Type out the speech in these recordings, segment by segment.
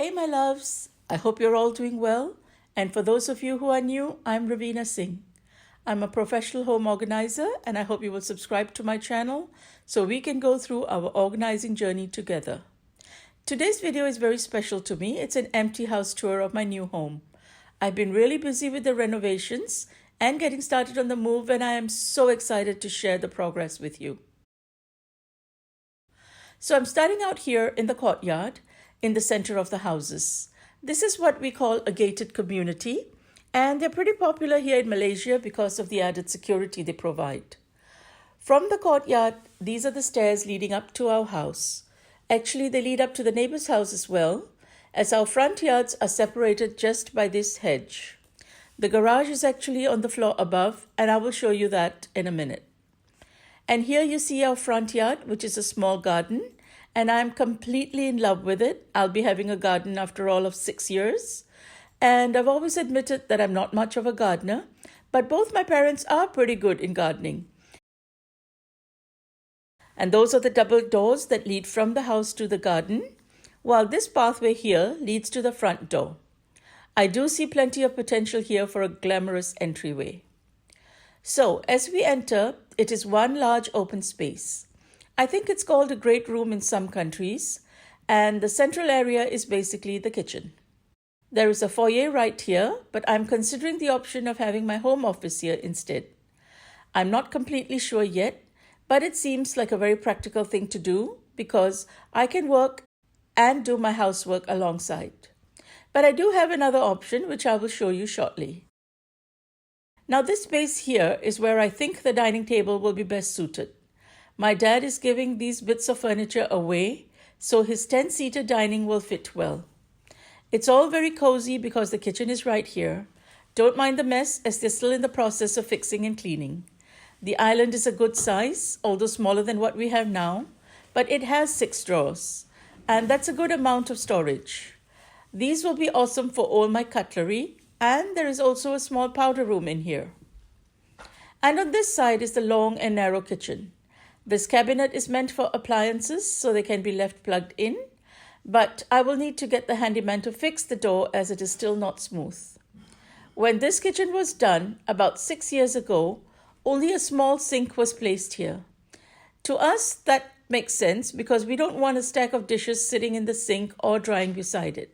Hey, my loves. I hope you're all doing well. And for those of you who are new, I'm Raveena Singh. I'm a professional home organizer, and I hope you will subscribe to my channel so we can go through our organizing journey together. Today's video is very special to me. It's an empty house tour of my new home. I've been really busy with the renovations and getting started on the move, and I am so excited to share the progress with you. So I'm starting out here in the courtyard in the center of the houses. This is what we call a gated community, and they're pretty popular here in Malaysia because of the added security they provide. From the courtyard, these are the stairs leading up to our house. Actually, they lead up to the neighbor's house as well, as our front yards are separated just by this hedge. The garage is actually on the floor above, and I will show you that in a minute. And here you see our front yard, which is a small garden, and I'm completely in love with it. I'll be having a garden after all of 6 years. And I've always admitted that I'm not much of a gardener, but both my parents are pretty good in gardening. And those are the double doors that lead from the house to the garden, while this pathway here leads to the front door. I do see plenty of potential here for a glamorous entryway. So as we enter, it is one large open space. I think it's called a great room in some countries, and the central area is basically the kitchen. There is a foyer right here, but I'm considering the option of having my home office here instead. I'm not completely sure yet, but it seems like a very practical thing to do because I can work and do my housework alongside. But I do have another option, which I will show you shortly. Now this space here is where I think the dining table will be best suited. My dad is giving these bits of furniture away, so his 10-seater dining will fit well. It's all very cozy because the kitchen is right here. Don't mind the mess as they're still in the process of fixing and cleaning. The island is a good size, although smaller than what we have now, but it has 6 drawers, and that's a good amount of storage. These will be awesome for all my cutlery, and there is also a small powder room in here. And on this side is the long and narrow kitchen. This cabinet is meant for appliances, so they can be left plugged in, but I will need to get the handyman to fix the door as it is still not smooth. When this kitchen was done about 6 years ago, only a small sink was placed here. To us, that makes sense because we don't want a stack of dishes sitting in the sink or drying beside it.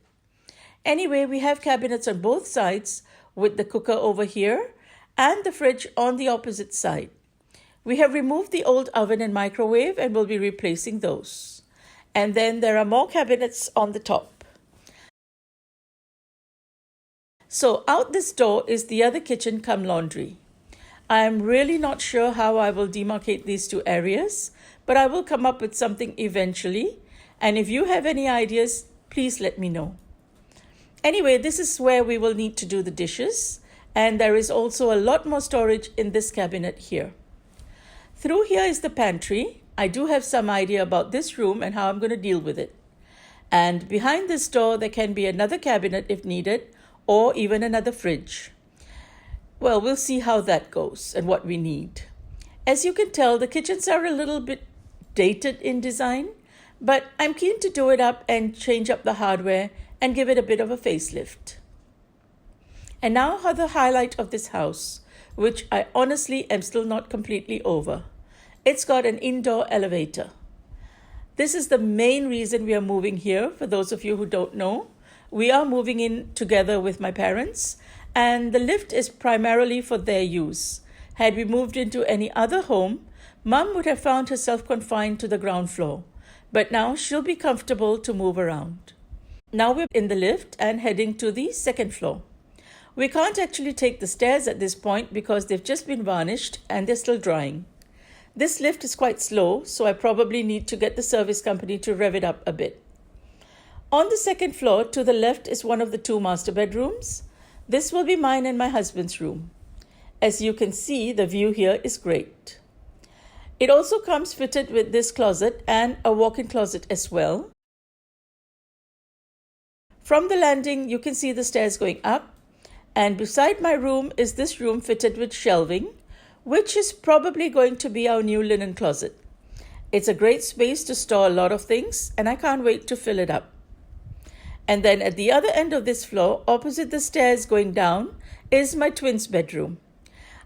Anyway, we have cabinets on both sides with the cooker over here and the fridge on the opposite side. We have removed the old oven and microwave and will be replacing those. And then there are more cabinets on the top. So out this door is the other kitchen cum laundry. I am really not sure how I will demarcate these two areas, but I will come up with something eventually. And if you have any ideas, please let me know. Anyway, this is where we will need to do the dishes, and there is also a lot more storage in this cabinet here. Through here is the pantry. I do have some idea about this room and how I'm going to deal with it. And behind this door, there can be another cabinet if needed, or even another fridge. Well, we'll see how that goes and what we need. As you can tell, the kitchens are a little bit dated in design, but I'm keen to do it up and change up the hardware and give it a bit of a facelift. And now for the highlight of this house, which I honestly am still not completely over. It's got an indoor elevator. This is the main reason we are moving here. For those of you who don't know, we are moving in together with my parents, and the lift is primarily for their use. Had we moved into any other home, Mum would have found herself confined to the ground floor, but now she'll be comfortable to move around. Now we're in the lift and heading to the second floor. We can't actually take the stairs at this point because they've just been varnished and they're still drying. This lift is quite slow, so I probably need to get the service company to rev it up a bit. On the second floor, to the left is one of the 2 master bedrooms. This will be mine and my husband's room. As you can see, the view here is great. It also comes fitted with this closet and a walk-in closet as well. From the landing, you can see the stairs going up. And beside my room is this room fitted with shelving, which is probably going to be our new linen closet. It's a great space to store a lot of things, and I can't wait to fill it up. And then at the other end of this floor, opposite the stairs going down, is my twins' bedroom.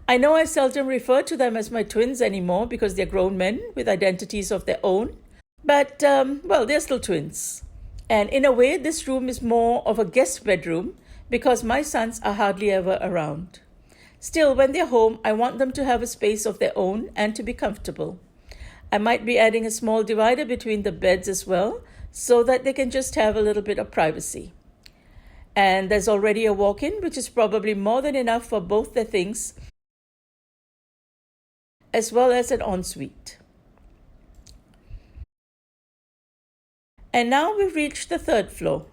I know I seldom refer to them as my twins anymore because they're grown men with identities of their own. But, well, they're still twins. And in a way, this room is more of a guest bedroom because my sons are hardly ever around. Still, when they're home, I want them to have a space of their own and to be comfortable. I might be adding a small divider between the beds as well so that they can just have a little bit of privacy. And there's already a walk-in, which is probably more than enough for both their things, as well as an ensuite. And now we've reached the third floor.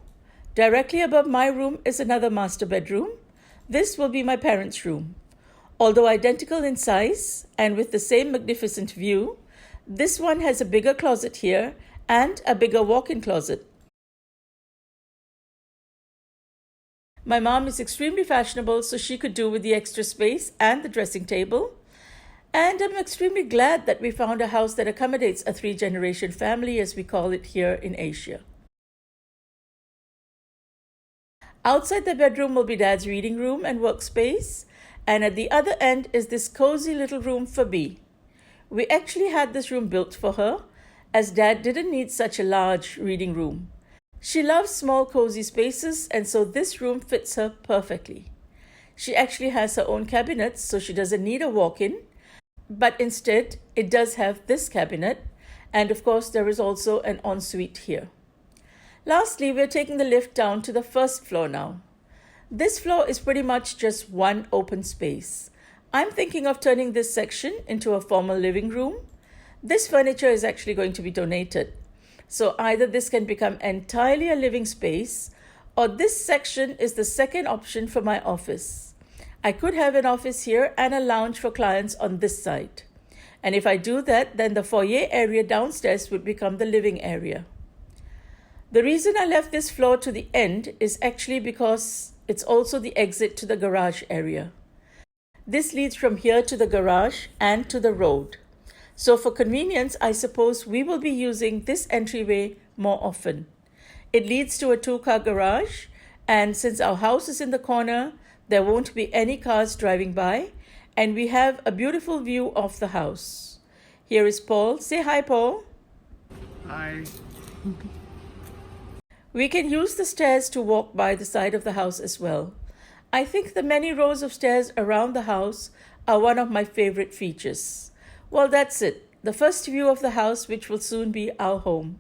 Directly above my room is another master bedroom. This will be my parents' room. Although identical in size and with the same magnificent view, this one has a bigger closet here and a bigger walk-in closet. My mom is extremely fashionable, so she could do with the extra space and the dressing table. And I'm extremely glad that we found a house that accommodates a 3-generation family, as we call it here in Asia. Outside the bedroom will be Dad's reading room and workspace, and at the other end is this cozy little room for Bea. We actually had this room built for her, as Dad didn't need such a large reading room. She loves small cozy spaces, and so this room fits her perfectly. She actually has her own cabinet, so she doesn't need a walk-in, but instead it does have this cabinet, and of course there is also an ensuite here. Lastly, we're taking the lift down to the first floor now. This floor is pretty much just one open space. I'm thinking of turning this section into a formal living room. This furniture is actually going to be donated. So either this can become entirely a living space, or this section is the second option for my office. I could have an office here and a lounge for clients on this side. And if I do that, then the foyer area downstairs would become the living area. The reason I left this floor to the end is actually because it's also the exit to the garage area. This leads from here to the garage and to the road. So for convenience, I suppose we will be using this entryway more often. It leads to a 2-car garage, and since our house is in the corner, there won't be any cars driving by, and we have a beautiful view of the house. Here is Paul. Say hi, Paul. Hi. We can use the stairs to walk by the side of the house as well. I think the many rows of stairs around the house are one of my favorite features. Well, that's it. The first view of the house, which will soon be our home.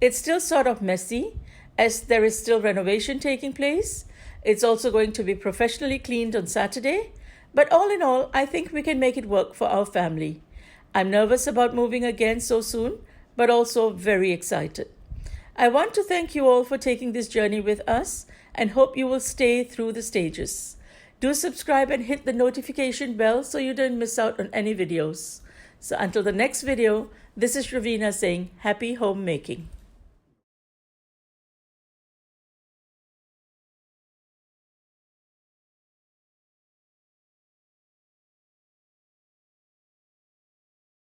It's still sort of messy, as there is still renovation taking place. It's also going to be professionally cleaned on Saturday. But all in all, I think we can make it work for our family. I'm nervous about moving again so soon, but also very excited. I want to thank you all for taking this journey with us and hope you will stay through the stages. Do subscribe and hit the notification bell so you don't miss out on any videos. So until the next video, this is Raveena saying happy homemaking.